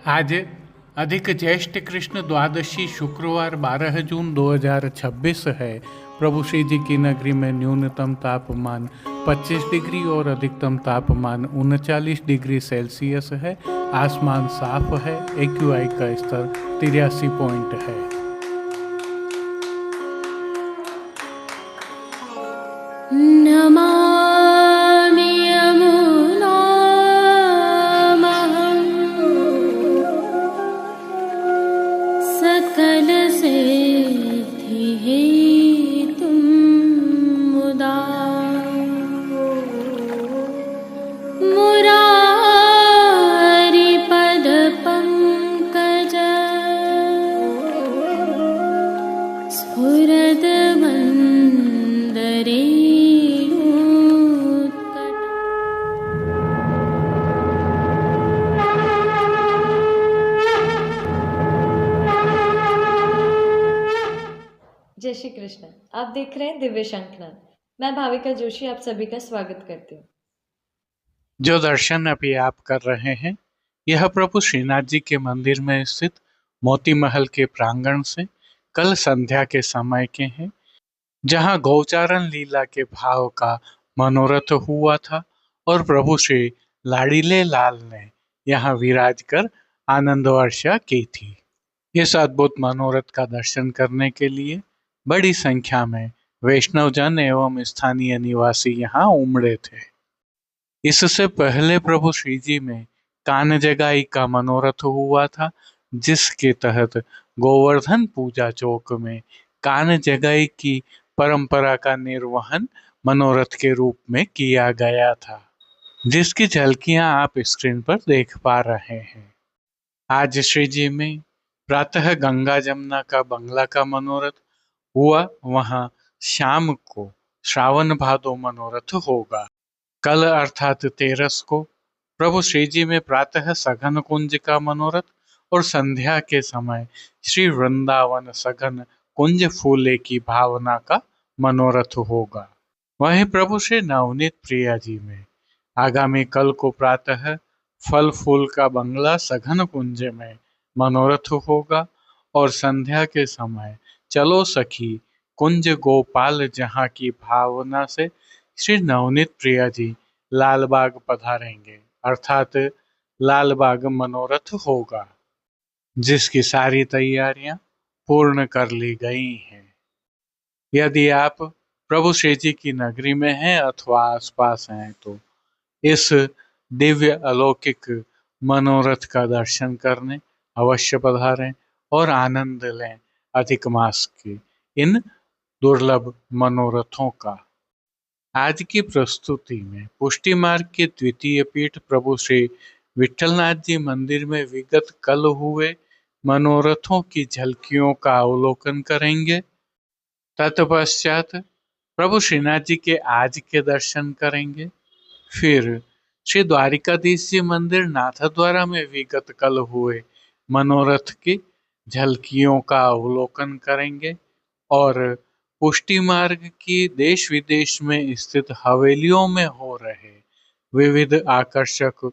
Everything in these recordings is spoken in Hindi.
आज अधिक ज्येष्ठ कृष्ण द्वादशी शुक्रवार 12 जून 2026 है। प्रभु श्री जी की नगरी में न्यूनतम तापमान 25 डिग्री और अधिकतम तापमान 39 डिग्री सेल्सियस है। आसमान साफ है। AQI का स्तर 83 पॉइंट है। नमामि यमुनामहं सकलसिद्धिहेतुं मुदा मुरारिपदपङ्कज स्फुरद्वन्दरे जय श्री कृष्ण। आप देख रहे हैं दिव्य शंखनाद। मैं भाविका जोशी आप सभी का स्वागत करती हूँ। जो दर्शन अभी आप कर रहे हैं यह प्रभु श्रीनाथ जी के मंदिर में स्थित मोती महल के प्रांगण से कल संध्या के समय के हैं, जहां गौचारण लीला के भाव का मनोरथ हुआ था और प्रभु श्री लाडीले लाल ने यहां विराज कर आनंद वर्षा की थी। इस अद्भुत मनोरथ का दर्शन करने के लिए बड़ी संख्या में वैष्णवजन एवं स्थानीय निवासी यहाँ उमड़े थे। इससे पहले प्रभु श्री जी में कान जगाई का मनोरथ हुआ था, जिसके तहत गोवर्धन पूजा चौक में कान जगाई की परंपरा का निर्वहन मनोरथ के रूप में किया गया था, जिसकी झलकियां आप स्क्रीन पर देख पा रहे हैं। आज श्री जी में प्रातः गंगा जमुना का बंगला का मनोरथ हुआ, वहां शाम को श्रावण भादो मनोरथ होगा। कल अर्थात 13 को प्रभु श्री जी में प्रातः सघन कुंज का मनोरथ और संध्या के समय श्री वृंदावन सघन कुंज फूले की भावना का मनोरथ होगा। वहीं प्रभु श्री नवनीत प्रिया जी में आगामी कल को प्रातः फल फूल का बंगला सघन कुंज में मनोरथ होगा और संध्या के समय चलो सखी कुंज गोपाल जहाँ की भावना से श्री नवनीत प्रिया जी लालबाग पधारेंगे, अर्थात लालबाग मनोरथ होगा, जिसकी सारी तैयारियां पूर्ण कर ली गई हैं। यदि आप प्रभु श्री जी की नगरी में हैं अथवा आसपास हैं तो इस दिव्य अलौकिक मनोरथ का दर्शन करने अवश्य पधारें और आनंद लें अधिक मास के इन दुर्लभ मनोरथों का। आज की प्रस्तुति में पुष्टि मार्ग के द्वितीय पीठ प्रभु श्री विठलनाथ जी मंदिर में विगत कल हुए मनोरथों की झलकियों का अवलोकन करेंगे। तत्पश्चात प्रभु श्रीनाथ जी के आज के दर्शन करेंगे। फिर श्री द्वारिकाधीश जी मंदिर नाथद्वारा में विगत कल हुए मनोरथ की झलकियों का अवलोकन करेंगे और पुष्टि मार्ग की देश विदेश में स्थित हवेलियों में हो रहे विविध आकर्षक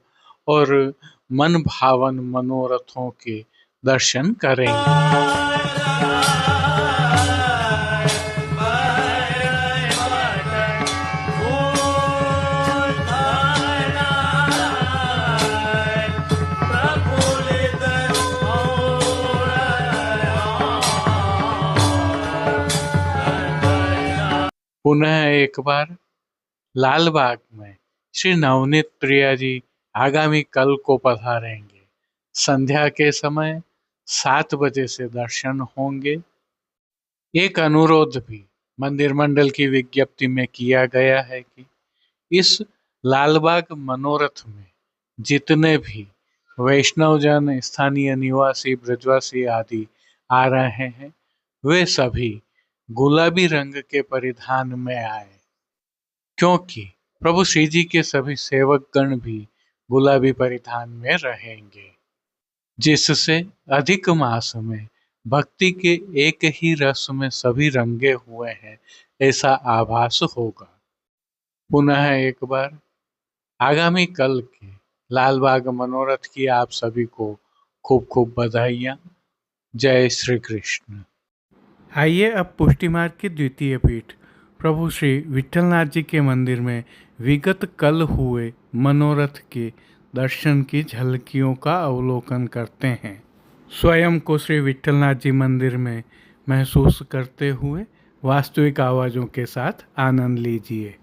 और मन भावन मनोरथों के दर्शन करेंगे। पुनः एक बार लालबाग में श्री नवनीत प्रिया जी आगामी कल को पधारेंगे। संध्या के समय 7 बजे से दर्शन होंगे। एक अनुरोध भी मंदिर मंडल की विज्ञप्ति में किया गया है कि इस लालबाग मनोरथ में जितने भी वैष्णवजन, स्थानीय निवासी, ब्रजवासी आदि आ रहे हैं वे सभी गुलाबी रंग के परिधान में आए, क्योंकि प्रभु श्री जी के सभी सेवक गण भी गुलाबी परिधान में रहेंगे, जिससे अधिक मास में भक्ति के एक ही रस में सभी रंगे हुए हैं ऐसा आभास होगा। पुनः एक बार आगामी कल के लालबाग मनोरथ की आप सभी को खूब खूब बधाइयाँ। जय श्री कृष्ण। आइए अब पुष्टि मार्ग की द्वितीय पीठ प्रभु श्री विट्ठलनाथ जी के मंदिर में विगत कल हुए मनोरथ के दर्शन की झलकियों का अवलोकन करते हैं। स्वयं को श्री विट्ठलनाथ जी मंदिर में महसूस करते हुए वास्तविक आवाज़ों के साथ आनंद लीजिए।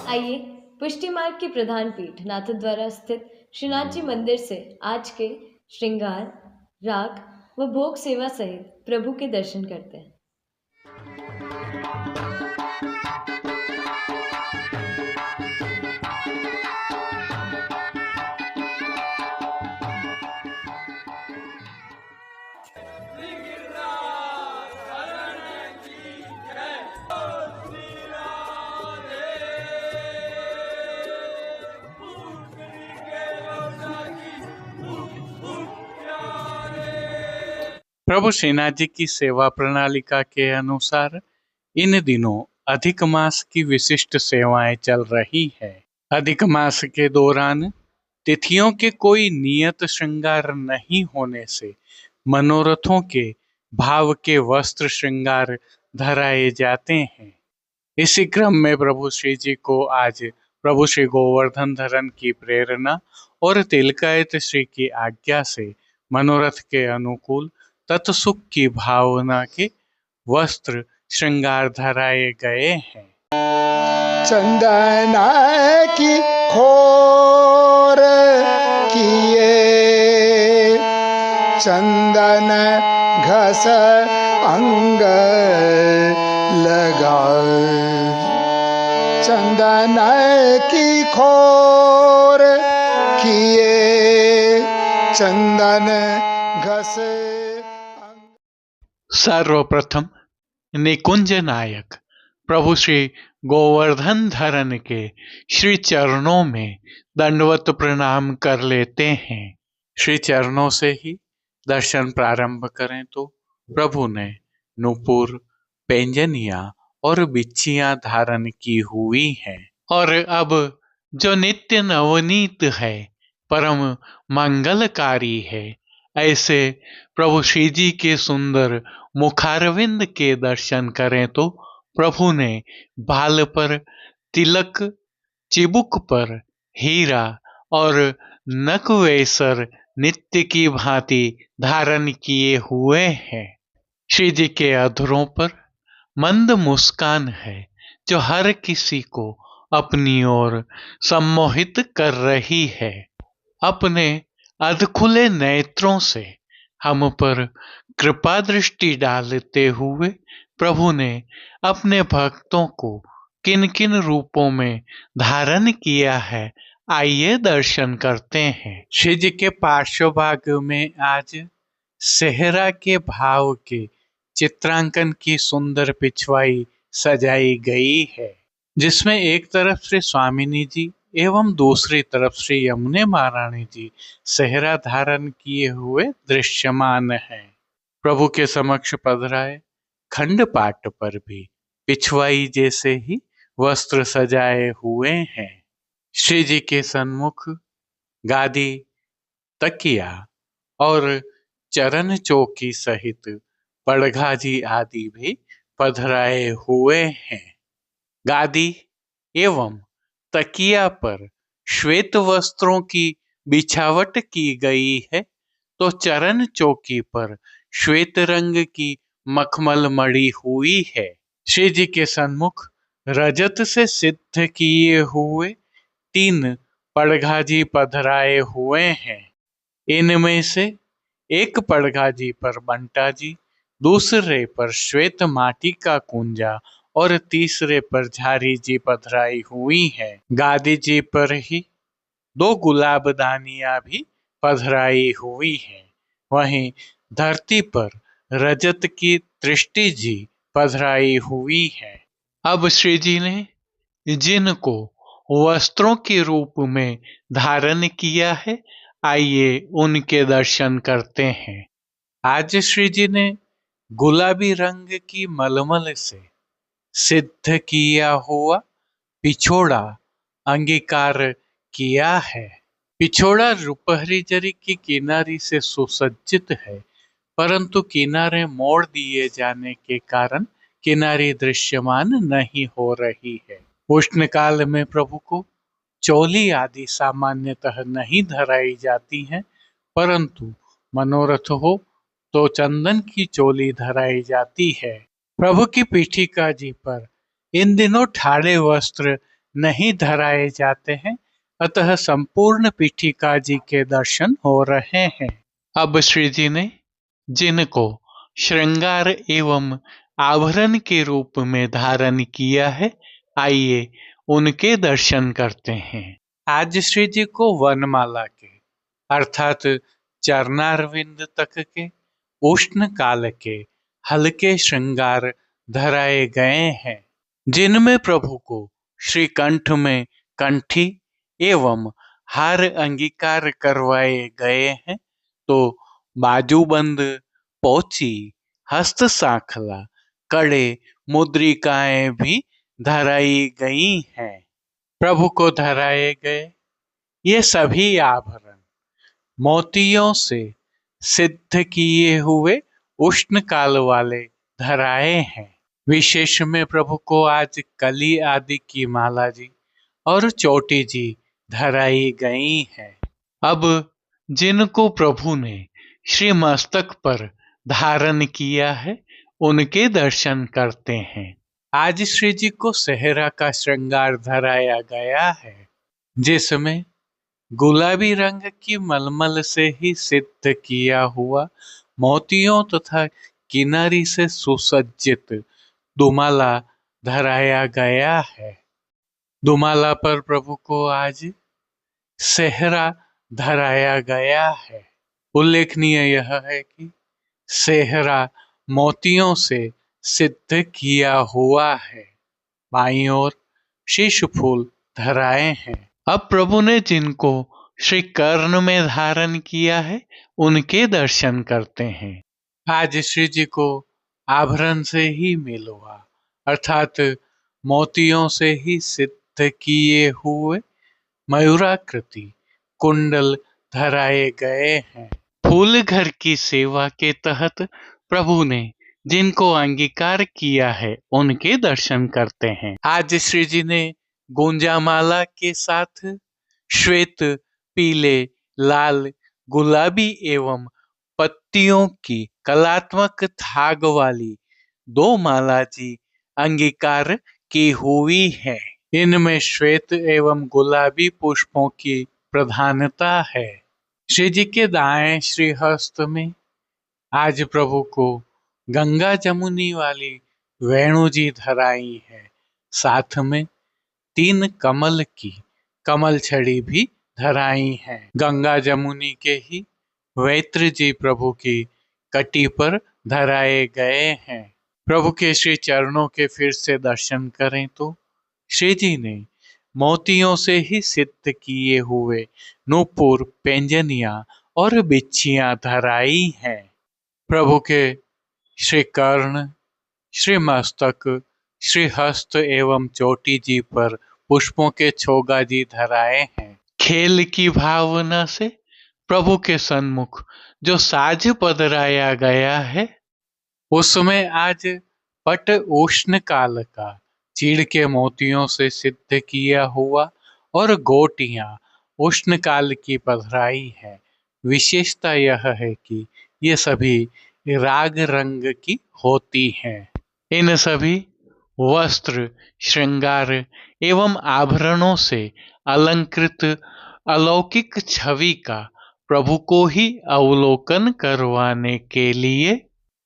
आइए पुष्टि मार्ग की प्रधान पीठ नाथद्वारा स्थित श्रीनाथ जी मंदिर से आज के श्रृंगार, राग व भोग सेवा सहित प्रभु के दर्शन करते हैं। प्रभु श्रीनाथ जी की सेवा प्रणालिका के अनुसार इन दिनों अधिक मास की विशिष्ट सेवाएं चल रही है। अधिक मास के दौरान तिथियों के कोई नियत श्रृंगार नहीं होने से मनोरथों के भाव के वस्त्र श्रृंगार धराए जाते हैं। इसी क्रम में प्रभु श्री जी को आज प्रभु श्री गोवर्धन धरन की प्रेरणा और तिलकायत श्री की आज्ञा से मनोरथ के अनुकूल तत्सुख की भावना के वस्त्र श्रृंगार धराए गए हैं। चंदन की खोर किए, चंदन घस अंग लगाए, चंदन की खोर किए, चंदन घस। सर्वप्रथम निकुंज नायक प्रभु श्री गोवर्धन धरन के श्री चरणों में दंडवत प्रणाम कर लेते हैं। श्री चरणों से ही दर्शन प्रारंभ करें तो प्रभु ने नूपुर, पैंजनिया और बिच्छियां धारण की हुई हैं और अब जो नित्य नवनीत है, परम मंगलकारी है, ऐसे प्रभु श्री जी के सुंदर मुखारविंद के दर्शन करें तो प्रभु ने बाल पर तिलक, चिबुक पर हीरा और नकवेसर नित्य की भांति धारण किए हुए हैं। श्री जी के अधरों पर मंद मुस्कान है जो हर किसी को अपनी ओर सम्मोहित कर रही है। अपने अधखुले नेत्रों से हम पर कृपा दृष्टि डालते हुए प्रभु ने अपने भक्तों को किन किन रूपों में धारण किया है, आइए दर्शन करते हैं। श्री जी के पार्श्वभाग में आज सेहरा के भाव के चित्रांकन की सुंदर पिछवाई सजाई गई है, जिसमें एक तरफ श्री स्वामिनी जी एवं दूसरी तरफ श्री यमुने महारानी जी सेहरा धारण किए हुए दृश्यमान हैं। प्रभु के समक्ष पधराए खंडपाट पर भी पिछवाई जैसे ही वस्त्र सजाए हुए हैं। श्री जी के सन्मुख गादी, तकिया और चरण चौकी सहित पड़घाजी आदि भी पधराए हुए हैं। गादी एवं तकिया पर श्वेत वस्त्रों की बिछावट की गई है, तो चरण चौकी पर श्वेत रंग की मखमल मड़ी हुई है। श्री जी के सन्मुख रजत से सिद्ध किए हुए 3 पड़घाजी पधराए हुए हैं। इनमें से एक पड़घाजी पर बंटा जी, दूसरे पर श्वेत माटी का कुंजा और तीसरे पर झारी जी पधराई हुई है। गादी जी पर ही 2 गुलाबदानियां भी पधराई हुई है। वहीं धरती पर रजत की दृष्टि जी पधराई हुई है। अब श्री जी ने जिनको वस्त्रों के रूप में धारण किया है, आइए उनके दर्शन करते हैं। आज श्री जी ने गुलाबी रंग की मलमल से सिद्ध किया हुआ पिछोड़ा अंगीकार किया है। पिछोड़ा रुपहरी जरी की किनारी से सुसज्जित है, परंतु किनारे मोड़ दिए जाने के कारण किनारी दृश्यमान नहीं हो रही है। उष्ण काल में प्रभु को चोली आदि सामान्यतः नहीं धराई जाती हैं, परंतु मनोरथ हो तो चंदन की चोली धराई जाती है। प्रभु की पीठिका जी पर इन दिनों ठाड़े वस्त्र नहीं धराए जाते हैं, अतः संपूर्ण पीठिका जी के दर्शन हो रहे हैं। अब श्री जी ने जिनको श्रृंगार एवं आभरण के रूप में धारण किया है, आइए उनके दर्शन करते हैं। आज श्री जी को वनमाला के अर्थात चरणारविंद तक के उष्ण काल के हल्के श्रृंगार धराए गए हैं, जिनमें प्रभु को श्री कंठ में कंठी एवं हार अंगीकार करवाए गए हैं, तो बाजूबंद, पोची, हस्त सांखला, कड़े, मुद्रिकाएं भी धराई गई हैं। प्रभु को धराए गए ये सभी आभरण मोतियों से सिद्ध किए हुए उष्ण काल वाले धराए हैं। विशेष में प्रभु को आज कली आदि की माला जी और चोटी जी धराई गई है। अब जिनको प्रभु ने श्री मस्तक पर धारण किया है उनके दर्शन करते हैं। आज श्री जी को सेहरा का श्रृंगार धराया गया है, जिसमें गुलाबी रंग की मलमल से ही सिद्ध किया हुआ मोतियों तथा किनारी से सुसज्जित दुमाला धराया गया है। दुमाला पर प्रभु को आज सेहरा धराया गया है। उल्लेखनीय यह है कि सेहरा मोतियों से सिद्ध किया हुआ है। बाईं ओर शीश फूल धराए हैं। अब प्रभु ने जिनको श्री कर्ण में धारण किया है उनके दर्शन करते हैं। आज श्री जी को आभरण से ही मेल हुआ, अर्थात मोतियों से ही सिद्ध किए हुए मयूराकृति कुंडल धराए गए हैं। फूल घर की सेवा के तहत प्रभु ने जिनको अंगीकार किया है उनके दर्शन करते हैं। आज श्री जी ने गुंजामाला के साथ श्वेत, पीले, लाल, गुलाबी एवं पत्तियों की कलात्मक थाग वाली 2 माला जी अंगीकार की हुई है। इनमें श्वेत एवं गुलाबी पुष्पों की प्रधानता है। श्री जी के दाएं श्रीहस्त में आज प्रभु को गंगा जमुनी वाली वेणु जी धराई है। साथ में 3 कमल की कमल छड़ी भी धराई है। गंगा जमुनी के ही वैत्र जी प्रभु की कटी पर धराए गए हैं। प्रभु के श्री चरणों के फिर से दर्शन करें तो श्री जी ने मोतियों से ही सिद्ध किए हुए नूपुर, पेंजनिया और बिच्छियां धराई हैं। प्रभु के श्री कर्ण, श्री मस्तक, श्री हस्त एवं चोटी जी पर पुष्पों के छोगा जी धराए हैं। खेल की भावना से प्रभु के सन्मुख जो साज पधराया गया है उसमें आज पट उष्ण काल का चीड़ के मोतियों से सिद्ध किया हुआ और गोटियां उष्ण काल की पधराई है। विशेषता यह है कि ये सभी राग रंग की होती हैं। इन सभी वस्त्र, श्रृंगार एवं आभरणों से अलंकृत अलौकिक छवि का प्रभु को ही अवलोकन करवाने के लिए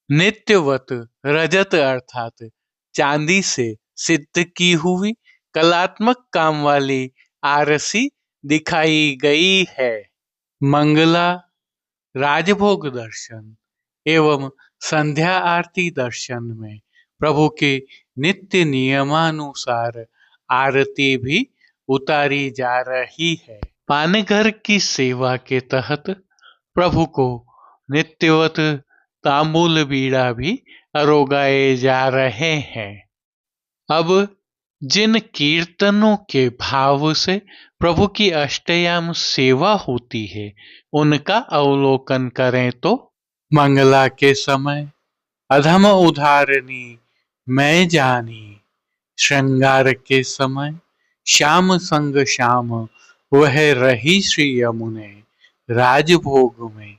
नित्यवत रजत अर्थात चांदी से सिद्ध की हुई कलात्मक काम वाली आरसी दिखाई गई है। मंगला, राजभोग दर्शन एवं संध्या आरती दर्शन में प्रभु के नित्य नियमानुसार आरती भी उतारी जा रही है। पानघर की सेवा के तहत प्रभु को नित्यवत तांबूल बीड़ा भी अरोगाए जा रहे हैं। अब जिन कीर्तनों के भाव से प्रभु की अष्टयाम सेवा होती है उनका अवलोकन करें तो मंगला के समय अधम उधारनी मैं जानी, श्रृंगार के समय श्याम संग श्याम वह रही श्री यमुने, राजभोग में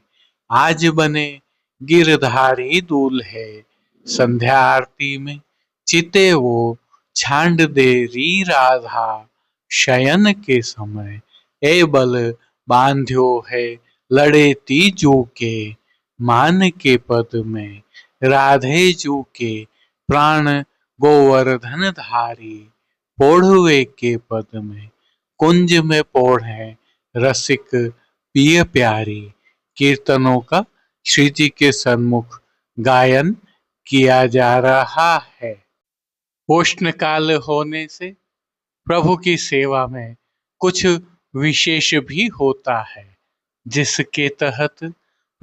आज बने गिरधारी दूल्हे, संध्या आरती में चिते वो छांड दे री राधा, शयन के समय ए बल बांध्यो है लड़े तीजू के, मान के पद में राधे जू के प्राण गोवर्धन धारी, पोढ़वे के पद में कुंज में पोढ़े रसिक पिय प्यारी। कीर्तनों का श्री जी के सन्मुख गायन किया जा रहा है। उष्ण काल होने से प्रभु की सेवा में कुछ विशेष भी होता है, जिसके तहत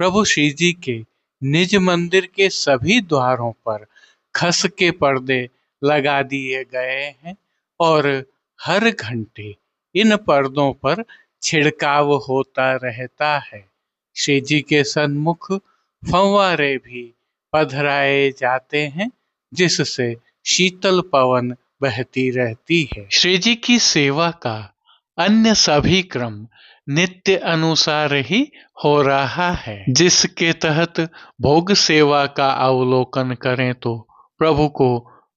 प्रभु श्री जी के निज मंदिर के सभी द्वारों पर खस के पर्दे लगा दिए गए हैं और हर घंटे इन पर्दों पर छिड़काव होता रहता है। श्री जी के सन्मुख फव्वारे भी पधराए जाते हैं, जिससे शीतल पवन बहती रहती है। श्री जी की सेवा का अन्य सभी क्रम नित्य अनुसार ही हो रहा है, जिसके तहत भोग सेवा का अवलोकन करें तो प्रभु को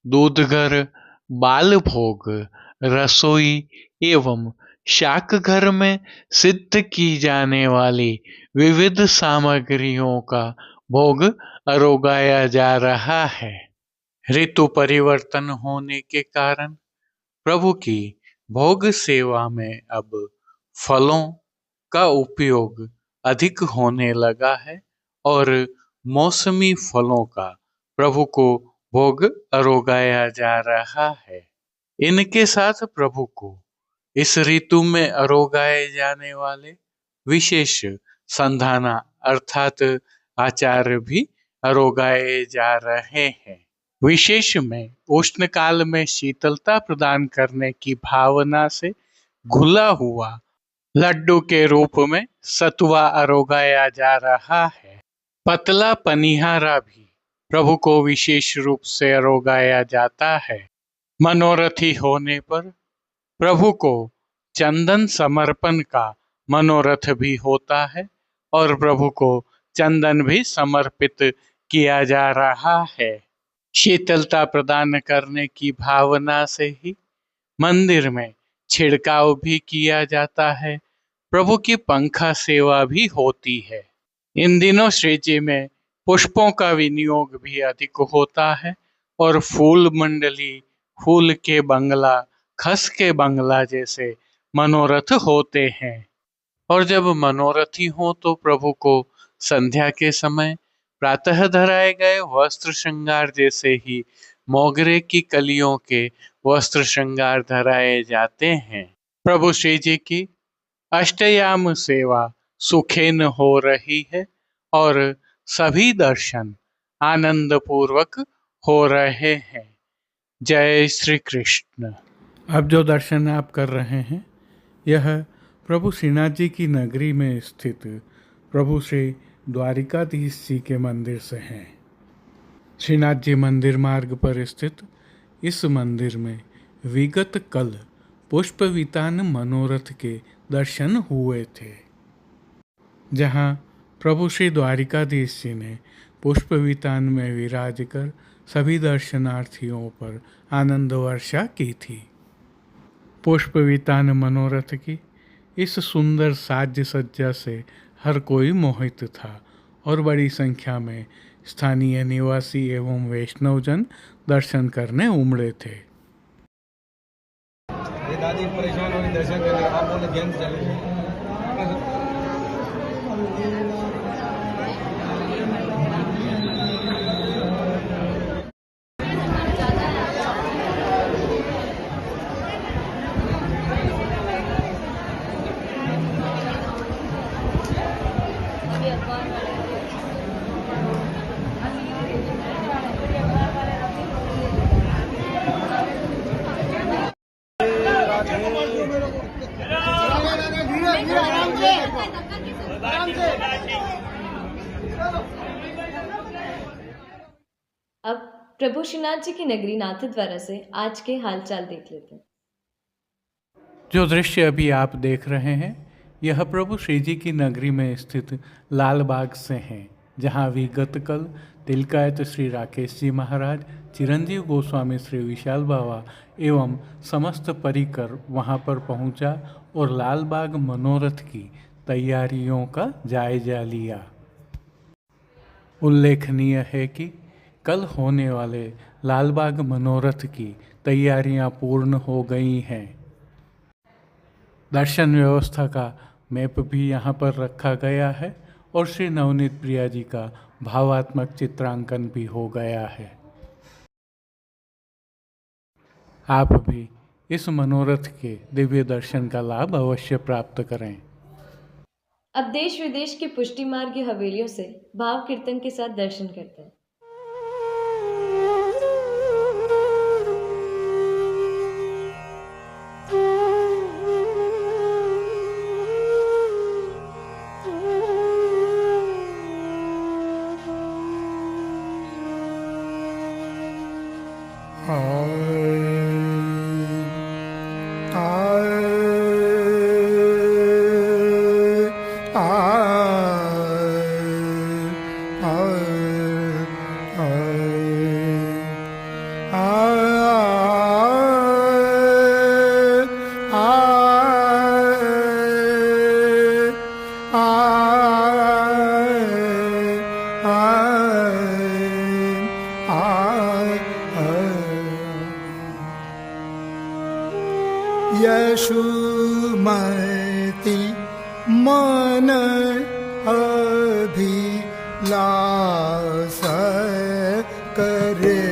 दूधघर, बाल भोग, रसोई एवं शाक घर में सिद्ध की जाने वाली विविध सामग्रियों का भोग अरोगाया जा रहा है। ऋतु परिवर्तन होने के कारण प्रभु की भोग सेवा में अब फलों का उपयोग अधिक होने लगा है और मौसमी फलों का प्रभु को भोग अरोगाया जा रहा है। इनके साथ प्रभु को इस ऋतु में अरोगाए जाने वाले विशेष संधाना अर्थात आचार भी अरोगाए जा रहे हैं। विशेष में उष्ण काल में शीतलता प्रदान करने की भावना से घुला हुआ लड्डू के रूप में सतुआ अरोगाया जा रहा है। पतला पनिहारा भी प्रभु को विशेष रूप से अरोगाया जाता है। मनोरथी होने पर प्रभु को चंदन समर्पण का मनोरथ भी होता है और प्रभु को चंदन भी समर्पित किया जा रहा है। शीतलता प्रदान करने की भावना से ही मंदिर में छिड़काव भी किया जाता है। प्रभु की पंखा सेवा भी होती है। इन दिनों श्री जी में पुष्पों का विनियोग भी अधिक होता है और फूल मंडली, फूल के बंगला, खस के बंगला जैसे मनोरथ होते हैं। और जब मनोरथी हो तो प्रभु को संध्या के समय प्रातः धराए गए वस्त्र श्रृंगार जैसे ही मोगरे की कलियों के वस्त्र श्रृंगार धराए जाते हैं। प्रभु श्री जी की अष्टयाम सेवा सुखेन हो रही है और सभी दर्शन आनंद पूर्वक हो रहे हैं। जय श्री कृष्ण। अब जो दर्शन आप कर रहे हैं यह प्रभु श्रीनाथ जी की नगरी में स्थित प्रभु श्री द्वारिकाधीश जी के मंदिर से हैं। श्रीनाथ जी मंदिर मार्ग पर स्थित इस मंदिर में विगत कल पुष्पवितान मनोरथ के दर्शन हुए थे, जहां प्रभु श्री द्वारिकाधीश जी ने पुष्पवितान में विराज कर सभी दर्शनार्थियों पर आनंद वर्षा की थी। पुष्पवितान मनोरथ की इस सुंदर साज सज्जा से हर कोई मोहित था और बड़ी संख्या में स्थानीय निवासी एवं वैष्णवजन दर्शन करने उमड़े थे। दादी परेशान होगी दर्शन करने, आप बोले गेम चले। अब प्रभु श्रीनाथ जी की नगरी नाथद्वारा से आज के हालचाल देख लेते हैं। जो दृश्य अभी आप देख रहे हैं यह प्रभु श्री जी की नगरी में स्थित लाल बाग से हैं, जहां विगत कल तिलकायत श्री राकेश जी महाराज, चिरंजीव गोस्वामी श्री विशाल बाबा एवं समस्त परिकर वहां पर पहुंचा और लाल बाग मनोरथ की तैयारियों का जायजा लिया। उल्लेखनीय है कि कल होने वाले लालबाग मनोरथ की तैयारियां पूर्ण हो गई हैं। दर्शन व्यवस्था का मैप भी यहाँ पर रखा गया है और श्री नवनीत प्रिया जी का भावात्मक चित्रांकन भी हो गया है। आप भी इस मनोरथ के दिव्य दर्शन का लाभ अवश्य प्राप्त करें। अब देश विदेश के पुष्टि मार्ग की हवेलियों से भाव कीर्तन के साथ दर्शन करते हैं। यशुमति मन अभिलाष करे,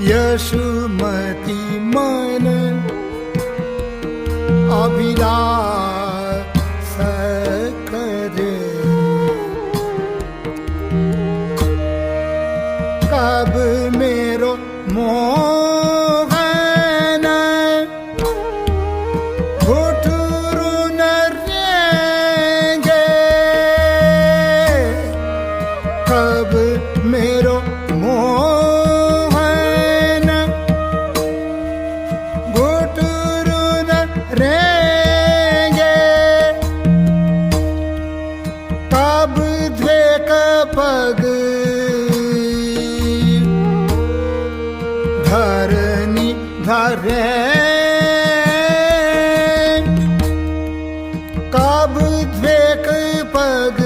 यशुमति मन अभिलाष करे। कब मेरो मोहन घुटरू न रेंगे, कब मेरो मोहन घुटरू न रेंगे, कब द्वेक पग धरनी धरे, कब द्वेक पग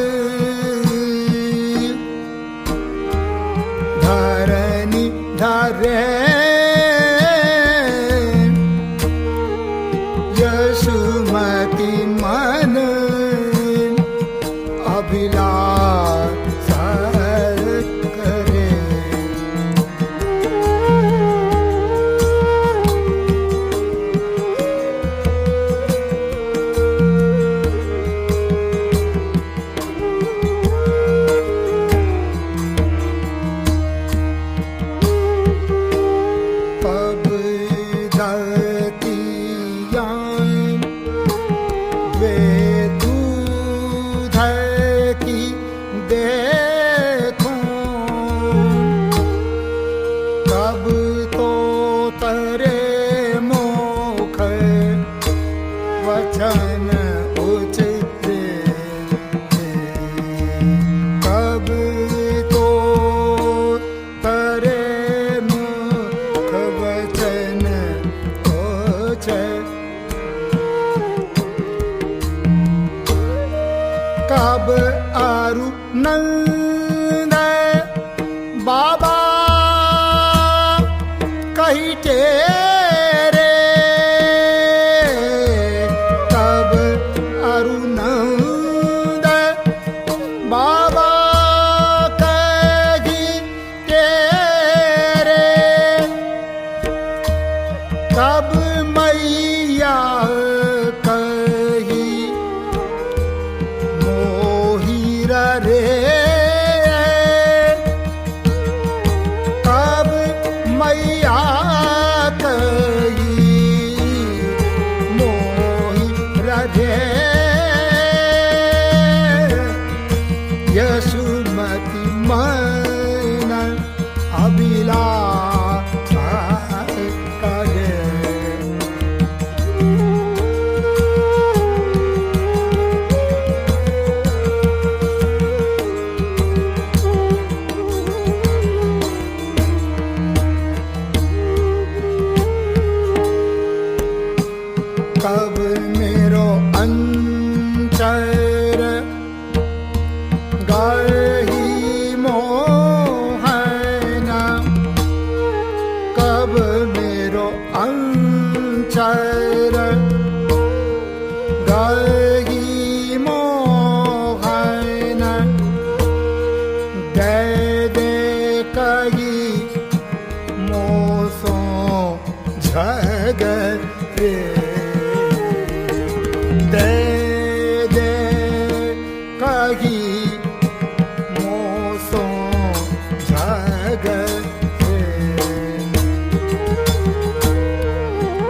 धरनी धरे। यशुमति मन अभिलाष करे, कब धरतियाँ वे दूध की देखूं, कब तो तरे मुख वचन उचते, कब तो तरे मुख वचन उचते, कब आरु नंद बाबा कही तेरे, कब आरु नंद बाबा कही तेरे, कब मैया कही मोहिरा रे, कब मैया कही मोहिरा रे। यशुमति मन अभिलाष करे, कब मेरो अंचर गाही मोहन, कब मेरो अंचर गाही मोहन, दे दे कही मोसो झगरे, दे दे कही मोसो झगरे,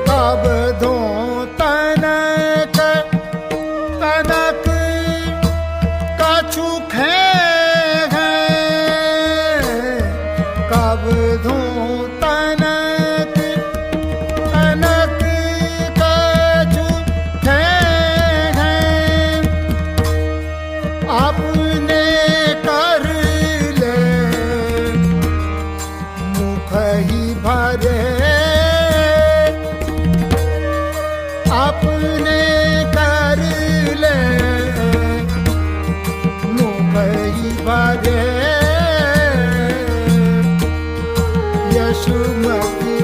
कब धो तनक तनक कछु खे हैं, कब धो तनक तनक कछु खे हैं, अपने कर ले मुख ही भरे, अपने कर ले मुख ही भरे। यशुमति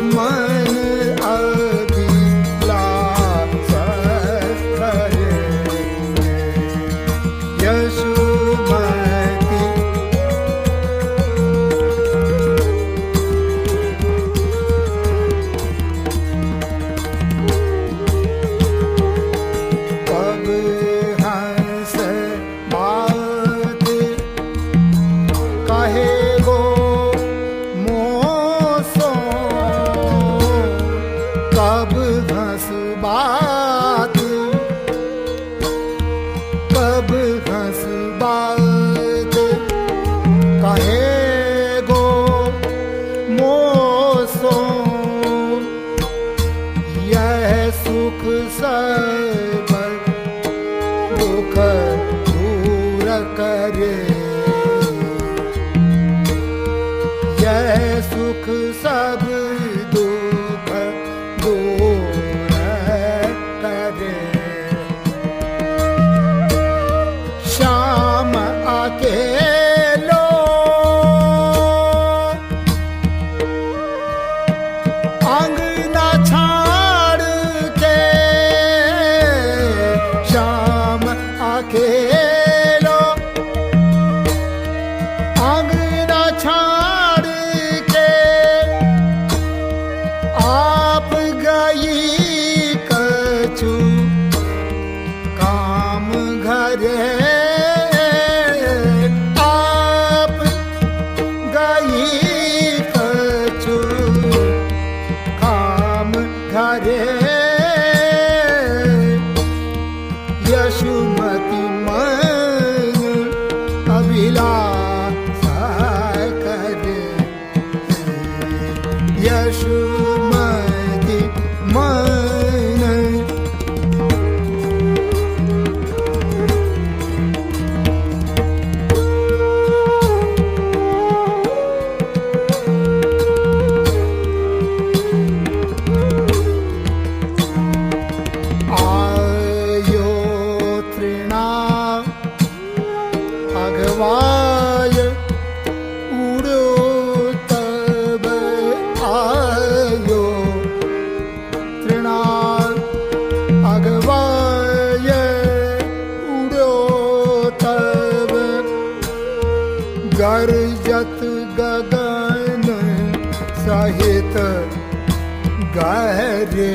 गहरे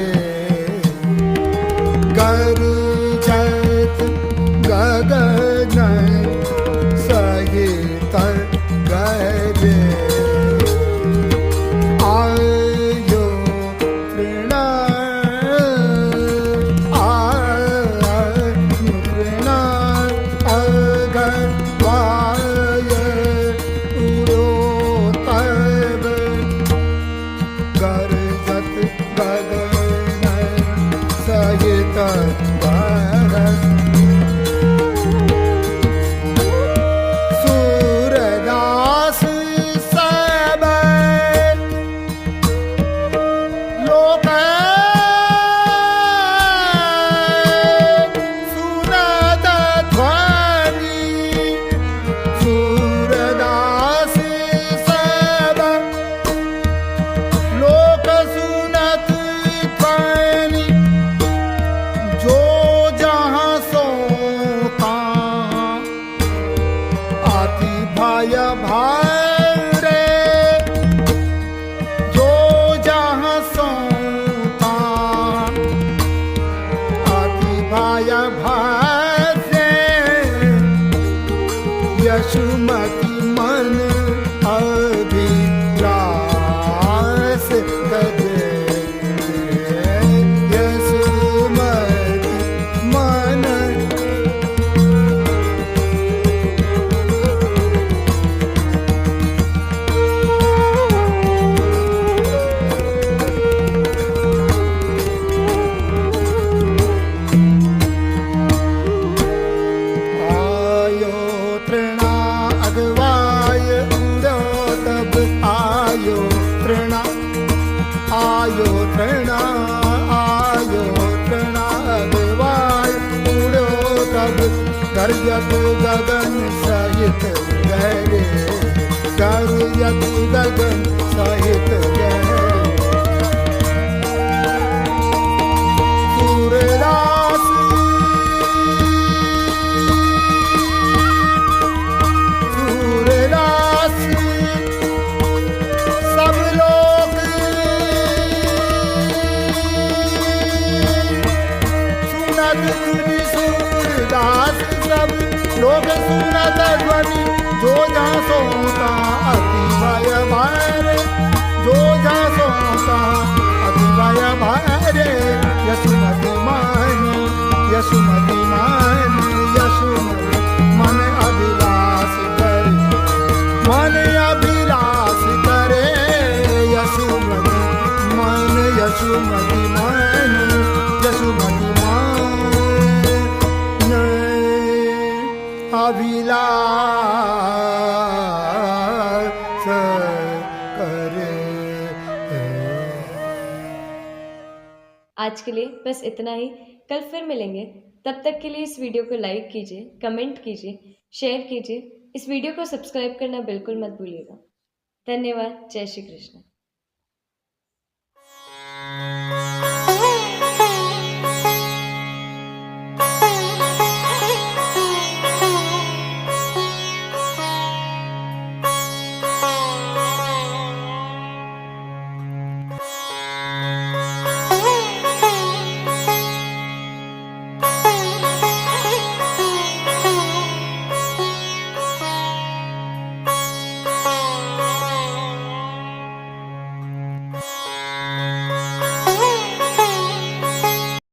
गरजत गगन सहित गहरे आयो तृण अगर वाय उड़ो तब गरजत गगन सहित बरस सूरदास सब लोक सुनत ध्वनि सूरदास सब लोक सुनत ध्वनि जो जहाँ सोता आति भय भारे जो जहाँ सोता आति भय भारे यशुमति मन अभिलाष करे यशुमति मन आयो तृणा अगवाय उड़ो तब आयो तृणा अगवाय उड़ो तब गरजत गगन सहित गहरे गरजत गगन सहित गहरे सूरदास सूरदास सब लोग सुनत ध्वनि सूरदास सब लोग सुनत ध्वनि जो जहाँ सोता अति भय भारे जो जहाँ सोता अति भय भारे यशुमति मान यशुमति मान यशुमति मन अभिलाष करे मन अभिलाष करे यशुमति मन यशुमति मन यशुमति मान अभिलाष करे। आज के लिए बस इतना ही। कल फिर मिलेंगे। तब तक के लिए इस वीडियो को लाइक कीजिए, कमेंट कीजिए, शेयर कीजिए। इस वीडियो को सब्सक्राइब करना बिल्कुल मत भूलिएगा। धन्यवाद। जय श्री कृष्ण।